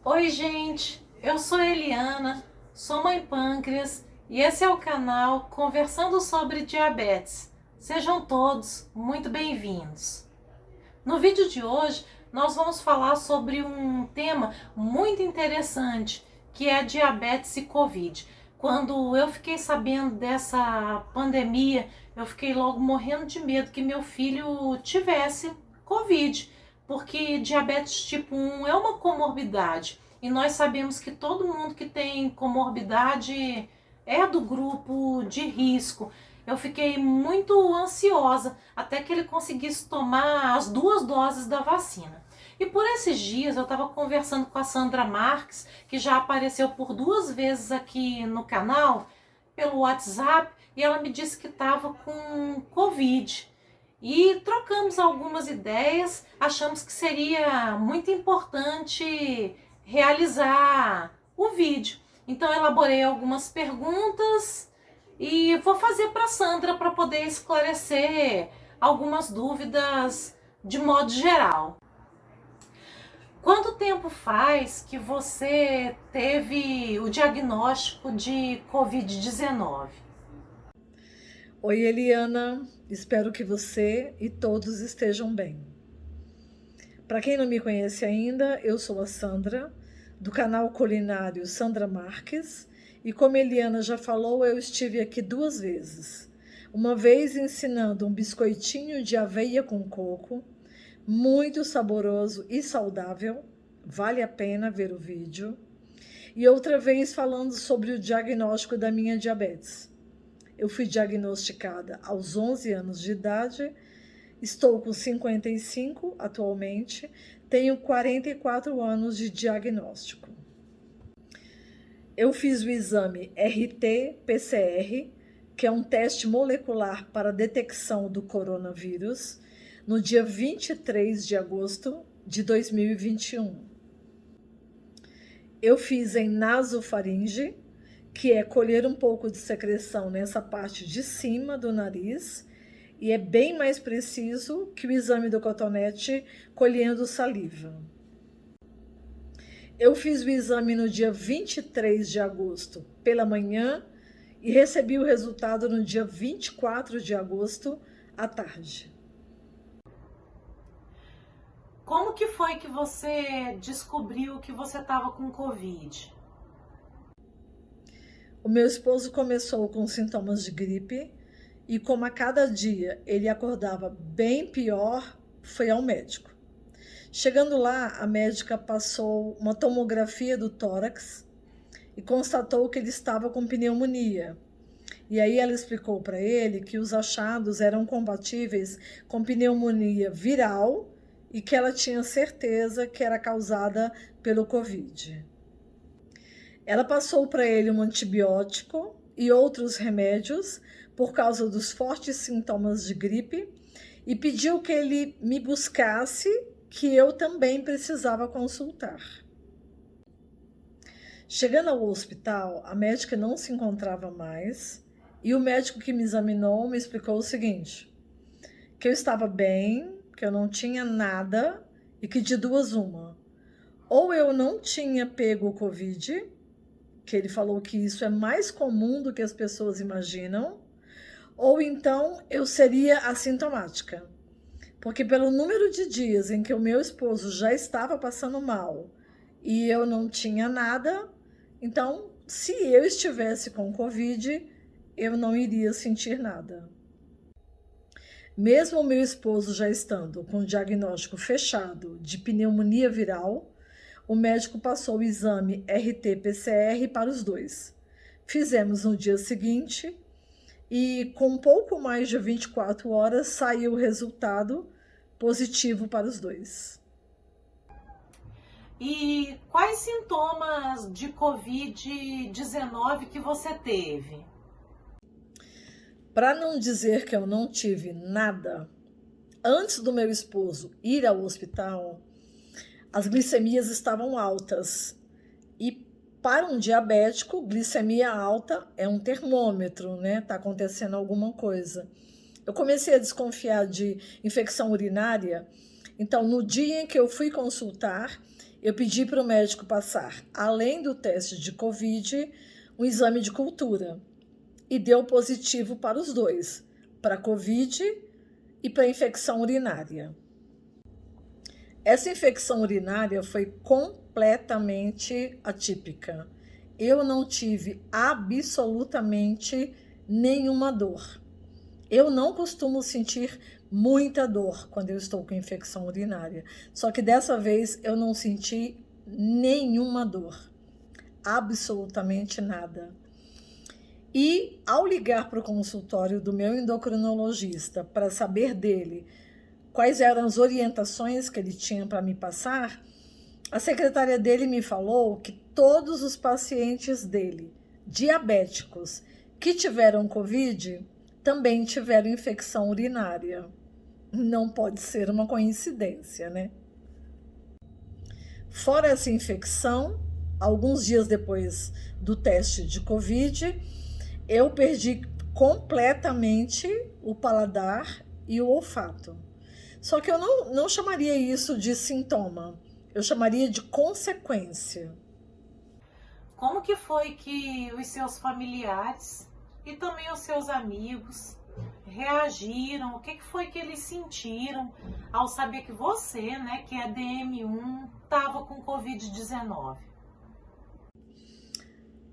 Oi, gente, eu sou a Eliana, sou mãe pâncreas e esse é o canal Conversando sobre Diabetes. Sejam todos muito bem-vindos. No vídeo de hoje, nós vamos falar sobre um tema muito interessante, que é a diabetes e Covid. Quando eu fiquei sabendo dessa pandemia, eu fiquei logo morrendo de medo que meu filho tivesse Covid, porque diabetes tipo 1 é uma comorbidade e nós sabemos que todo mundo que tem comorbidade é do grupo de risco. Eu fiquei muito ansiosa até que ele conseguisse tomar as 2 doses da vacina. E por esses dias eu estava conversando com a Sandra Marques, que já apareceu por 2 vezes aqui no canal, pelo WhatsApp, e ela me disse que estava com Covid. E trocamos algumas ideias, achamos que seria muito importante realizar o vídeo. Então elaborei algumas perguntas e vou fazer para a Sandra para poder esclarecer algumas dúvidas de modo geral. Quanto tempo faz que você teve o diagnóstico de Covid-19? Oi, Eliana, espero que você e todos estejam bem. Para quem não me conhece ainda, eu sou a Sandra, do canal culinário Sandra Marques, e como a Eliana já falou, eu estive aqui 2 vezes. Uma vez ensinando um biscoitinho de aveia com coco, muito saboroso e saudável, vale a pena ver o vídeo, e outra vez falando sobre o diagnóstico da minha diabetes. Eu fui diagnosticada aos 11 anos de idade, estou com 55 atualmente, tenho 44 anos de diagnóstico. Eu fiz o exame RT-PCR, que é um teste molecular para detecção do coronavírus, no dia 23 de agosto de 2021. Eu fiz em nasofaringe, que é colher um pouco de secreção nessa parte de cima do nariz, e é bem mais preciso que o exame do cotonete colhendo saliva. Eu fiz o exame no dia 23 de agosto pela manhã e recebi o resultado no dia 24 de agosto à tarde. Como que foi que você descobriu que você estava com Covid? O meu esposo começou com sintomas de gripe e, como a cada dia ele acordava bem pior, foi ao médico. Chegando lá, a médica passou uma tomografia do tórax e constatou que ele estava com pneumonia. E aí ela explicou para ele que os achados eram compatíveis com pneumonia viral e que ela tinha certeza que era causada pelo Covid. Ela passou para ele um antibiótico e outros remédios por causa dos fortes sintomas de gripe e pediu que ele me buscasse, que eu também precisava consultar. Chegando ao hospital, a médica não se encontrava mais e o médico que me examinou me explicou o seguinte: que eu estava bem, que eu não tinha nada e que de duas uma. Ou eu não tinha pego o Covid, que ele falou que isso é mais comum do que as pessoas imaginam, ou então eu seria assintomática. Porque pelo número de dias em que o meu esposo já estava passando mal e eu não tinha nada, então se eu estivesse com Covid, eu não iria sentir nada. Mesmo o meu esposo já estando com o diagnóstico fechado de pneumonia viral, o médico passou o exame RT-PCR para os dois. Fizemos no dia seguinte e, com pouco mais de 24 horas, saiu o resultado positivo para os dois. E quais sintomas de Covid-19 que você teve? Para não dizer que eu não tive nada, antes do meu esposo ir ao hospital, as glicemias estavam altas. E para um diabético, glicemia alta é um termômetro, né? Tá acontecendo alguma coisa. Eu comecei a desconfiar de infecção urinária, então no dia em que eu fui consultar, Eu pedi para o médico passar, além do teste de Covid, um exame de cultura. E deu positivo para os dois, para Covid e para infecção urinária. Essa infecção urinária foi completamente atípica. Eu não tive absolutamente nenhuma dor. Eu não costumo sentir muita dor quando eu estou com infecção urinária. Só que dessa vez eu não senti nenhuma dor. Absolutamente nada. E ao ligar para o consultório do meu endocrinologista para saber dele quais eram as orientações que ele tinha para me passar, a secretária dele me falou que todos os pacientes dele, diabéticos, que tiveram Covid, também tiveram infecção urinária. Não pode ser uma coincidência, né? Fora essa infecção, alguns dias depois do teste de Covid, eu perdi completamente o paladar e o olfato. Só que eu não chamaria isso de sintoma, eu chamaria de consequência. Como que foi que os seus familiares e também os seus amigos reagiram? O que foi que eles sentiram ao saber que você, né, que é DM1, estava com Covid-19?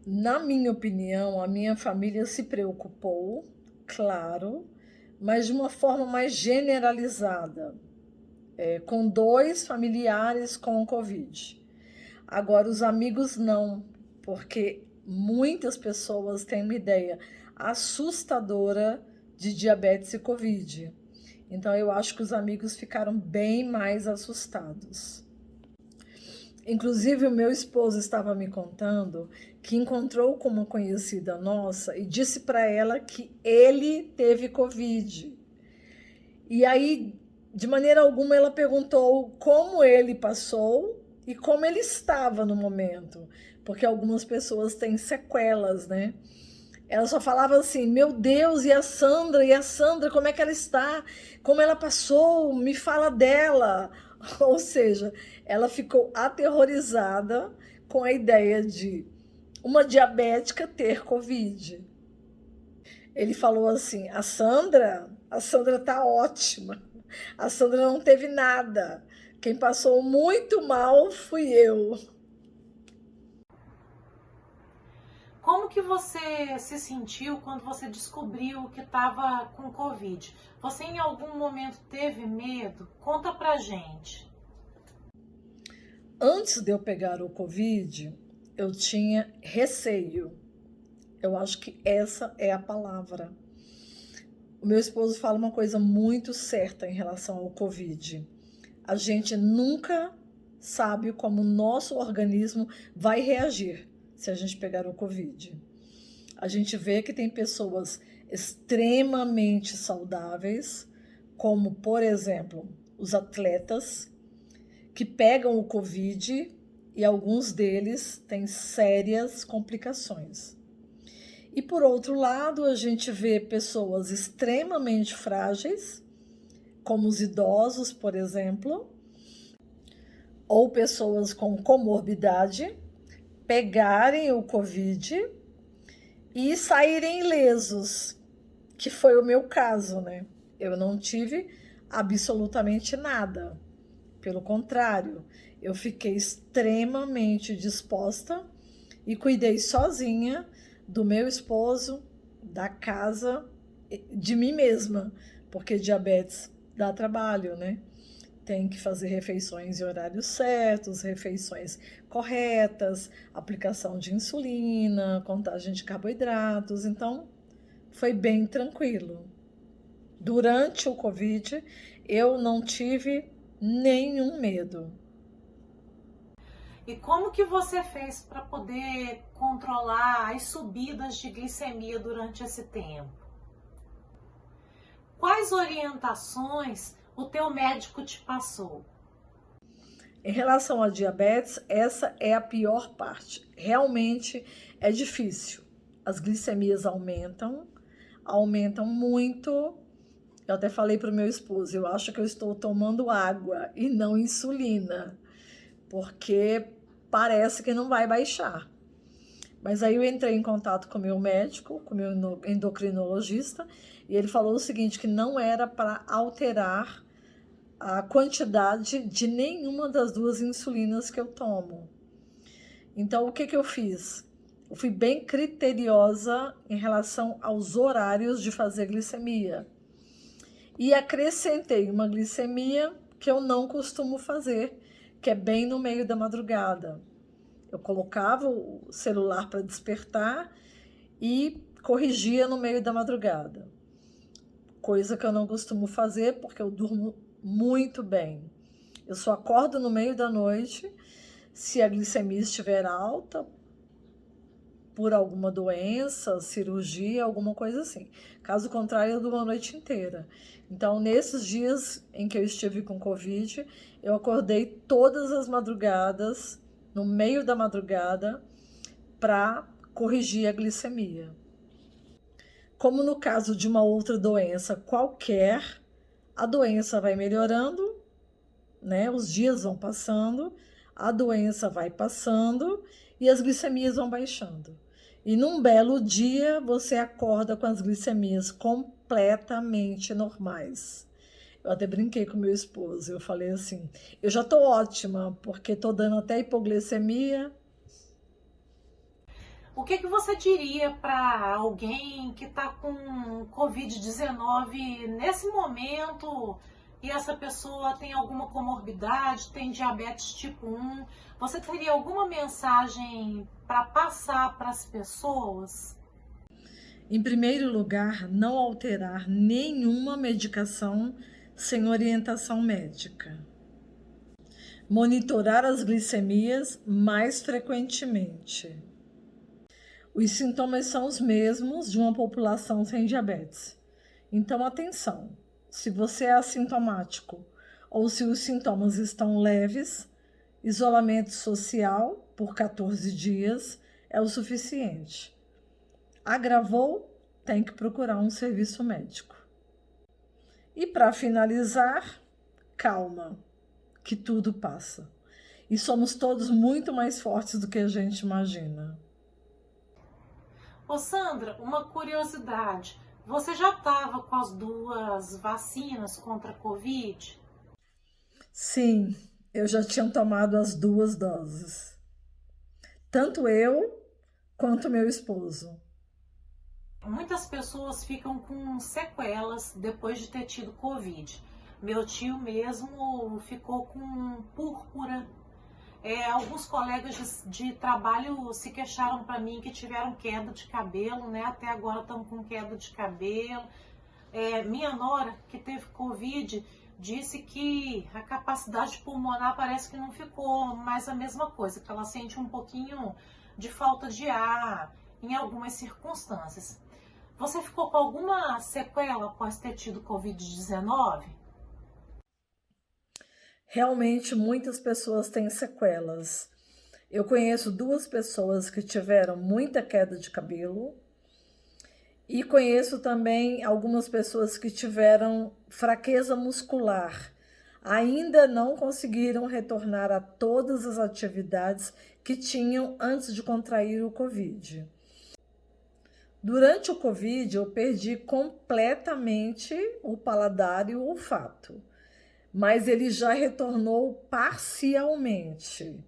Na minha opinião, a minha família se preocupou, claro, mas de uma forma mais generalizada, com 2 familiares com Covid. Agora, os amigos não, porque muitas pessoas têm uma ideia assustadora de diabetes e Covid. Então, eu acho que os amigos ficaram bem mais assustados. Inclusive, o meu esposo estava me contando que encontrou com uma conhecida nossa e disse para ela que ele teve Covid. E aí, de maneira alguma, ela perguntou como ele passou e como ele estava no momento, porque algumas pessoas têm sequelas, né? Ela só falava assim: meu Deus, e a Sandra? E a Sandra, como é que ela está? Como ela passou? Me fala dela. Ou seja, ela ficou aterrorizada com a ideia de uma diabética ter Covid. Ele falou assim: a Sandra tá ótima. A Sandra não teve nada. Quem passou muito mal fui eu. Como que você se sentiu quando você descobriu que estava com Covid? Você em algum momento teve medo? Conta pra gente. Antes de eu pegar o Covid, eu tinha receio. Eu acho que essa é a palavra. O meu esposo fala uma coisa muito certa em relação ao Covid. A gente nunca sabe como o nosso organismo vai reagir se a gente pegar o Covid. A gente vê que tem pessoas extremamente saudáveis, como, por exemplo, os atletas, que pegam o Covid e alguns deles têm sérias complicações. E, por outro lado, a gente vê pessoas extremamente frágeis, como os idosos, por exemplo, ou pessoas com comorbidade, pegarem o Covid e saírem ilesos, que foi o meu caso, né? Eu não tive absolutamente nada. Pelo contrário, eu fiquei extremamente disposta e cuidei sozinha do meu esposo, da casa, de mim mesma, porque diabetes dá trabalho, né? Tem que fazer refeições em horários certos, refeições corretas, aplicação de insulina, contagem de carboidratos. Então, foi bem tranquilo. Durante o Covid, eu não tive nenhum medo. E como que você fez para poder controlar as subidas de glicemia durante esse tempo? Quais orientações o teu médico te passou? Em relação à diabetes, essa é a pior parte. Realmente é difícil. As glicemias aumentam muito. Eu até falei para o meu esposo, eu acho que eu estou tomando água e não insulina, porque parece que não vai baixar. Mas aí eu entrei em contato com o meu médico, com o meu endocrinologista, e ele falou o seguinte, que não era para alterar a quantidade de nenhuma das duas insulinas que eu tomo. Então, o que eu fiz? Eu fui bem criteriosa em relação aos horários de fazer glicemia. E acrescentei uma glicemia que eu não costumo fazer, que é bem no meio da madrugada. Eu colocava o celular para despertar e corrigia no meio da madrugada. Coisa que eu não costumo fazer porque eu durmo muito bem. Eu só acordo no meio da noite se a glicemia estiver alta por alguma doença, cirurgia, alguma coisa assim. Caso contrário, eu durmo a noite inteira. Então, nesses dias em que eu estive com Covid, eu acordei todas as madrugadas, no meio da madrugada, para corrigir a glicemia. Como no caso de uma outra doença qualquer, a doença vai melhorando, né? Os dias vão passando, a doença vai passando e as glicemias vão baixando. E num belo dia você acorda com as glicemias completamente normais. Eu até brinquei com meu esposo, eu falei assim, eu já tô ótima, porque tô dando até hipoglicemia. O que você diria para alguém que está com Covid-19 nesse momento e essa pessoa tem alguma comorbidade, tem diabetes tipo 1? Você teria alguma mensagem para passar para as pessoas? Em primeiro lugar, não alterar nenhuma medicação sem orientação médica. Monitorar as glicemias mais frequentemente. Os sintomas são os mesmos de uma população sem diabetes. Então, atenção, se você é assintomático ou se os sintomas estão leves, isolamento social por 14 dias é o suficiente. Agravou, tem que procurar um serviço médico. E para finalizar, calma, que tudo passa. E somos todos muito mais fortes do que a gente imagina. Ô Sandra, uma curiosidade. Você já estava com as duas vacinas contra a Covid? Sim, eu já tinha tomado as 2 doses. Tanto eu quanto meu esposo. Muitas pessoas ficam com sequelas depois de ter tido Covid. Meu tio mesmo ficou com púrpura. Alguns colegas de trabalho se queixaram para mim que tiveram queda de cabelo, né? Até agora estão com queda de cabelo. Minha nora, que teve Covid, disse que a capacidade pulmonar parece que não ficou mais a mesma coisa, que ela sente um pouquinho de falta de ar em algumas circunstâncias. Você ficou com alguma sequela após ter tido Covid-19? Realmente, muitas pessoas têm sequelas. Eu conheço 2 pessoas que tiveram muita queda de cabelo e conheço também algumas pessoas que tiveram fraqueza muscular. Ainda não conseguiram retornar a todas as atividades que tinham antes de contrair o Covid. Durante o Covid, eu perdi completamente o paladar e o olfato, mas ele já retornou parcialmente.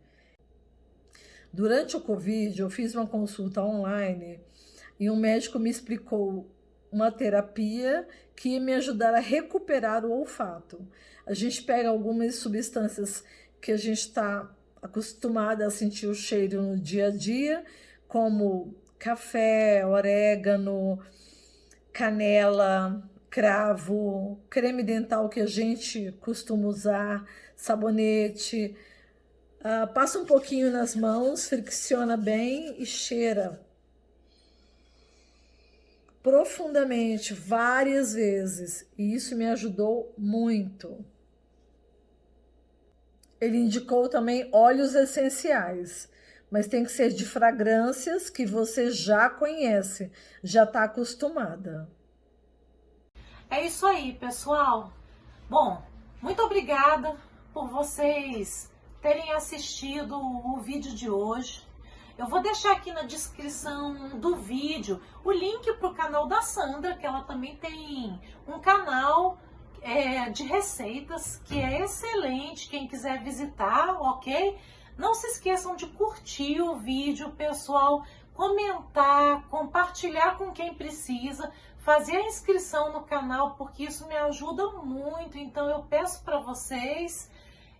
Durante o Covid, eu fiz uma consulta online e um médico me explicou uma terapia que ia me ajudar a recuperar o olfato. A gente pega algumas substâncias que a gente está acostumada a sentir o cheiro no dia a dia, como café, orégano, canela, cravo, creme dental que a gente costuma usar, sabonete. Passa um pouquinho nas mãos, fricciona bem e cheira profundamente, várias vezes. E isso me ajudou muito. Ele indicou também óleos essenciais, mas tem que ser de fragrâncias que você já conhece, já está acostumada. É isso aí, pessoal. Bom, muito obrigada por vocês terem assistido o vídeo de hoje. Eu vou deixar aqui na descrição do vídeo o link para o canal da Sandra, que ela também tem um canal de receitas que é excelente, quem quiser visitar, ok? Não se esqueçam de curtir o vídeo, pessoal, comentar, compartilhar com quem precisa, fazer a inscrição no canal, porque isso me ajuda muito, então eu peço para vocês.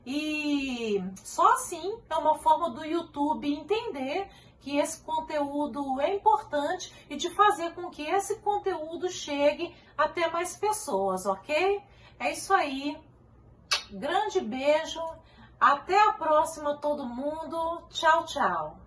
E só assim é uma forma do YouTube entender que esse conteúdo é importante e de fazer com que esse conteúdo chegue até mais pessoas, ok? É isso aí. Grande beijo. Até a próxima, todo mundo. Tchau, tchau.